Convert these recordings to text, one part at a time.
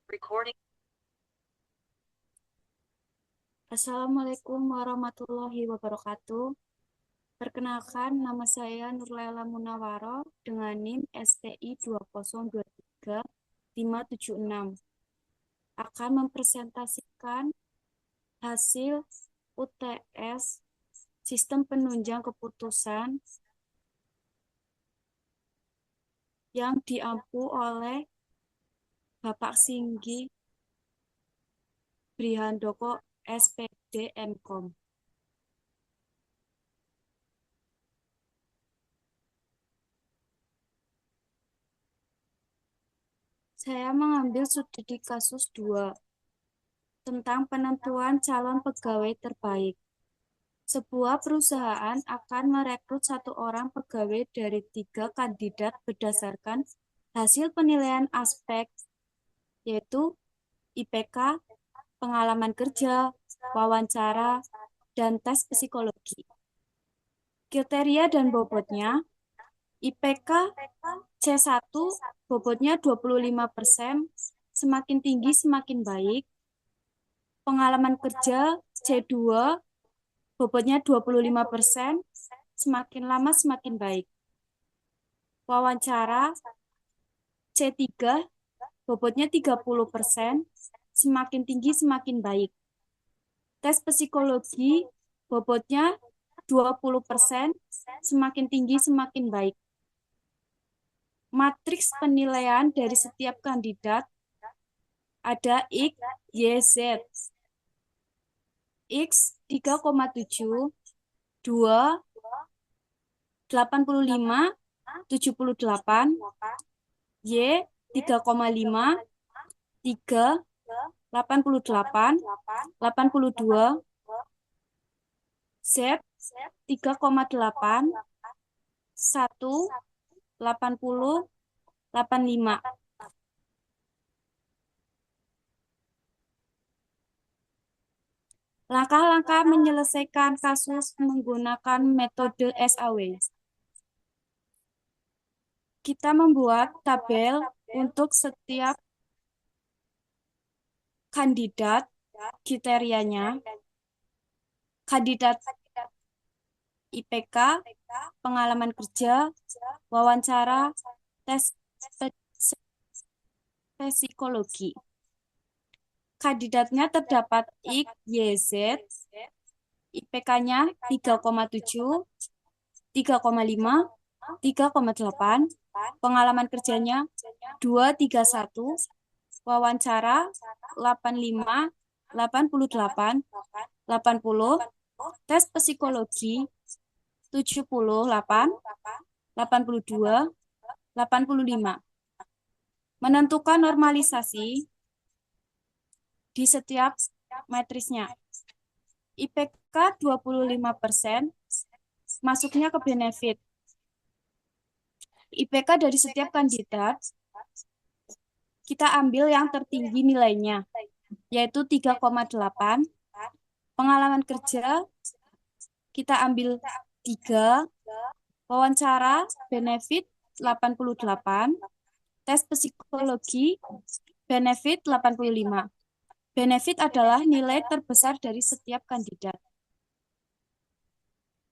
Recording. Assalamualaikum warahmatullahi wabarakatuh. Perkenalkan, nama saya Nurlaila Munawaroh dengan NIM STI 2023576. Akan mempresentasikan hasil UTS Sistem Penunjang Keputusan yang diampu oleh Bapak Singgi Brihandoko SPD MKOM. Saya mengambil studi kasus 2 tentang penentuan calon pegawai terbaik. Sebuah perusahaan akan merekrut 1 orang pegawai dari 3 kandidat berdasarkan hasil penilaian aspek, yaitu IPK, pengalaman kerja, wawancara, dan tes psikologi. Kriteria dan bobotnya: IPK C1 bobotnya 25%, semakin tinggi semakin baik. Pengalaman kerja C2 bobotnya 25%, semakin lama semakin baik. Wawancara C3 bobotnya 30%, semakin tinggi semakin baik. Tes psikologi bobotnya 20%, semakin tinggi semakin baik. Matriks penilaian dari setiap kandidat ada X, Y, Z. X 3,7, 2, 85, 78, Y 3,5, 3, 88, 82, Z 3,8, 1, 80, 85. Langkah-langkah menyelesaikan kasus menggunakan metode SAW. Kita membuat tabel untuk setiap kandidat, kriterianya, kandidat IPK, pengalaman kerja, wawancara, tes psikologi. Kandidatnya terdapat X, Y, Z, IPK-nya 3,7, 3,5, 3,8, pengalaman kerjanya 231, wawancara 85, 88, 80, tes psikologi 78, 82, 85. Menentukan normalisasi di setiap matrisnya. IPK 25% masuknya ke benefit. IPK dari setiap kandidat kita ambil yang tertinggi nilainya, yaitu 3,8. Pengalaman kerja kita ambil 3. Wawancara benefit 88. Tes psikologi benefit 85. Benefit adalah nilai terbesar dari setiap kandidat.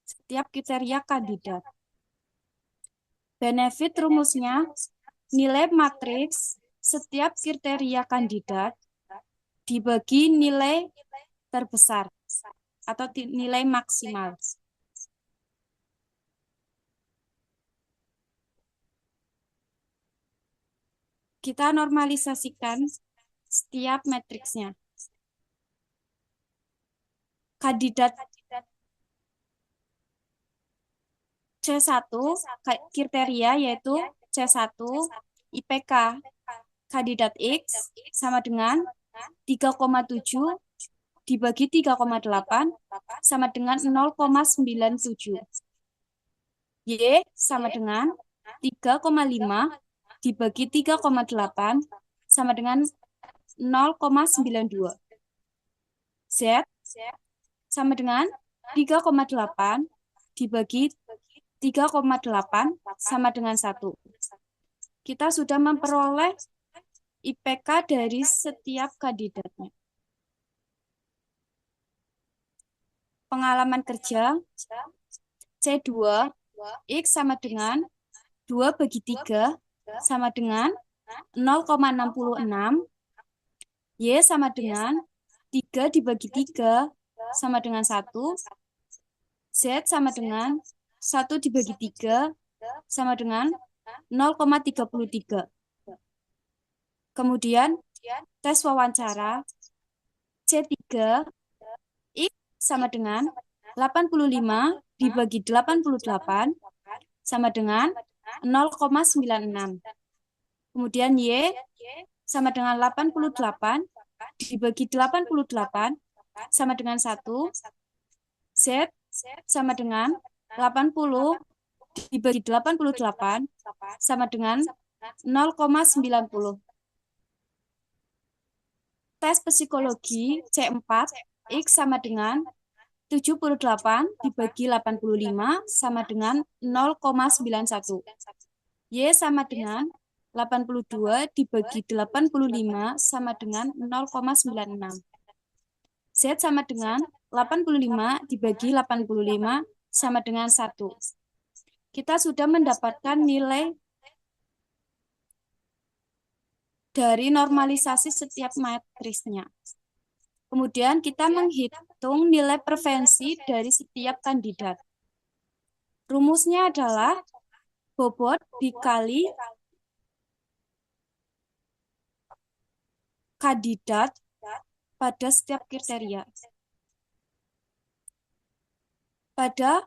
Setiap kriteria kandidat. Benefit rumusnya nilai matriks setiap kriteria kandidat dibagi nilai terbesar atau nilai maksimal. Kita normalisasikan setiap matriksnya. Kandidat C1 kriteria yaitu C1 IPK kandidat X sama dengan 3,7 dibagi 3,8 sama dengan 0,97. Y sama dengan 3,5 dibagi 3,8 sama dengan 0,92. Z sama dengan 3,8 dibagi 3,8 sama dengan 1. Kita sudah memperoleh IPK dari setiap kandidatnya. Pengalaman kerja C2 X sama dengan 2/3 sama dengan 0,66, Y sama dengan 3 dibagi 3 sama dengan 1, Z sama dengan 1 dibagi 3 sama dengan 0,33. Kemudian tes wawancara C3 X sama dengan 85 dibagi 88 sama dengan 0,96. Kemudian Y sama dengan 88 dibagi 88 sama dengan 1. Z sama dengan 80 dibagi 88 sama dengan 0,90. Tes psikologi C4 X sama dengan 78 dibagi 85 sama dengan 0,91. Y sama dengan 82 dibagi 85 sama dengan 0,96. Z sama dengan 85 dibagi 85 sama dengan 1. Kita sudah mendapatkan nilai dari normalisasi setiap matrisnya. Kemudian kita menghitung nilai preferensi dari setiap kandidat. Rumusnya adalah bobot dikali kandidat pada setiap kriteria. Pada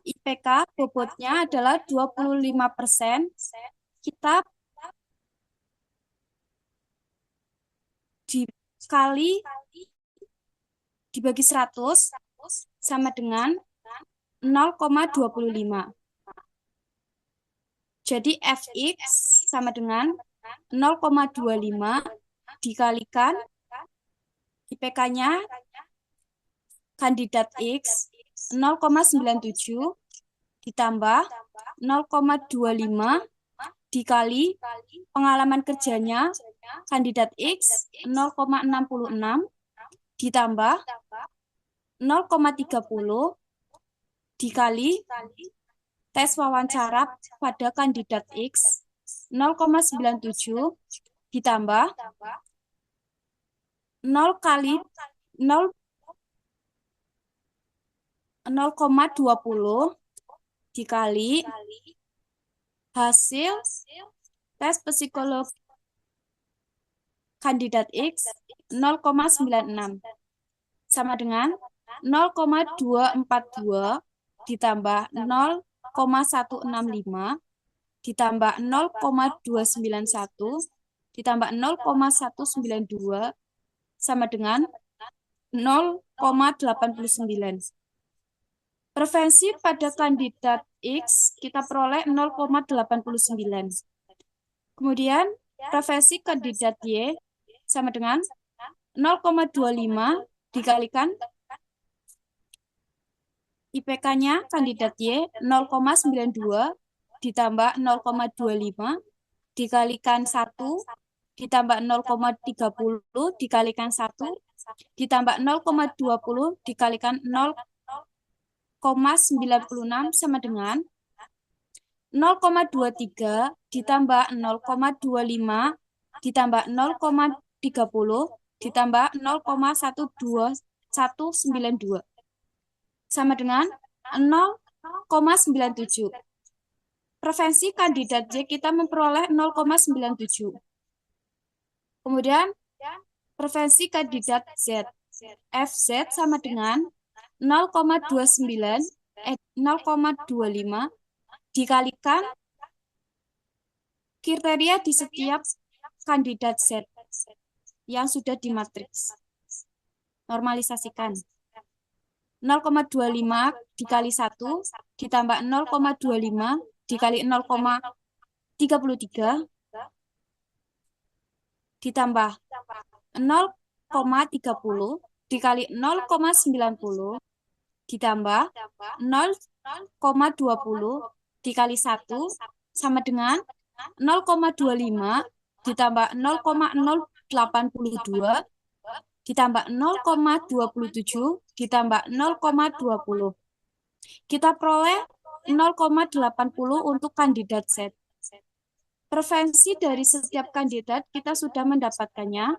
IPK bobotnya adalah 25%. Kita dikali dibagi 100 sama dengan 0,25. Jadi Fx sama dengan 0,25 dikalikan IPK-nya kandidat X 0,97 ditambah 0,25 dikali pengalaman kerjanya kandidat X 0,66 ditambah 0,30 dikali tes wawancara pada kandidat X 0,97 ditambah 0 kali 0,20 dikali hasil tes psikologi kandidat X 0,96 sama dengan 0,242 ditambah 0,165 ditambah 0,291 ditambah 0,192 sama dengan 0,89. Preferensi pada kandidat X kita peroleh 0,89. Kemudian preferensi kandidat Y sama dengan 0,25 dikalikan IPK-nya kandidat Y 0,92 ditambah 0,25 dikalikan 1 ditambah 0,30 dikalikan 1 ditambah 0,20 dikalikan 0,96 sama dengan 0,23 ditambah 0,25 ditambah 0,30 ditambah 0,19192 sama dengan 0,97. Preferensi kandidat Y kita memperoleh 0,97. Kemudian preferensi kandidat Z. FZ sama dengan 0,25 dikalikan kriteria di setiap kandidat Z yang sudah dimatriks. Normalisasikan. 0,25 dikali 1 ditambah 0,25 dikali 0,33 ditambah 0,30 dikali 0,90 ditambah 0,20 dikali 1 sama dengan 0,25 ditambah 0,082 ditambah 0,27 ditambah 0,20. Kita peroleh 0,80 untuk kandidat Z. Preferensi dari setiap kandidat kita sudah mendapatkannya.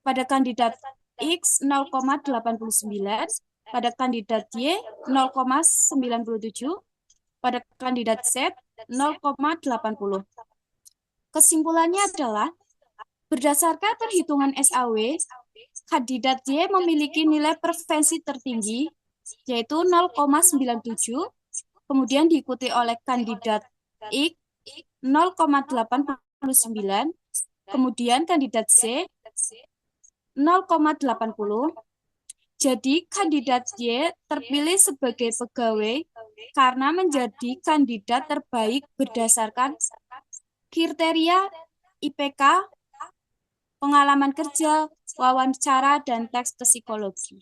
Pada kandidat X 0,89, pada kandidat Y 0,97, pada kandidat Z 0,80. Kesimpulannya adalah berdasarkan perhitungan SAW, kandidat Y memiliki nilai preferensi tertinggi yaitu 0,97, kemudian diikuti oleh kandidat X 0,89, kemudian kandidat Z 0,80. Jadi kandidat Y terpilih sebagai pegawai karena menjadi kandidat terbaik berdasarkan kriteria IPK, pengalaman kerja, wawancara, dan tes psikologi.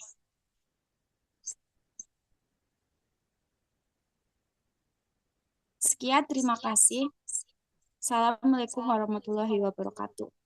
Sekian, terima kasih. Assalamualaikum warahmatullahi wabarakatuh.